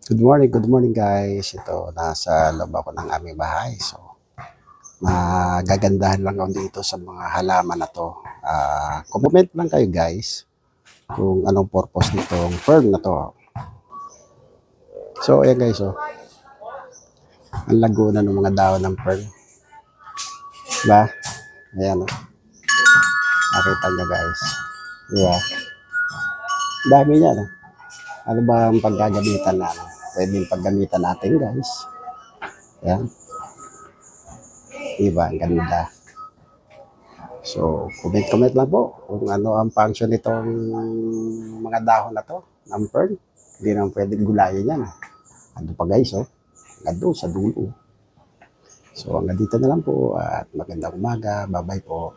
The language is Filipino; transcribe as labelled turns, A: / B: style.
A: Good morning guys. Ito, nasa loob ako ng aming bahay. So, magagandahan lang ako dito sa mga halaman na to. Comment lang kayo guys kung anong purpose nitong fern na to. So, ayan guys, oh. Ang laguna ng mga dahon ng fern. Diba? Ayan, oh. Nakita nyo guys. Diba? Dami niya, no? Ano ba ang paggagamitan na? Pwedeng paggamitan natin guys. Ayan. Diba? Ang ganda. So, comment lang po kung ano ang function nitong mga dahon na to ng fern. Hindi naman pwedeng gulayan yan. Ano pa guys, oh. Hanggang doon sa dulo. So, hanggang dito na lang po at magandang umaga. Bye-bye po.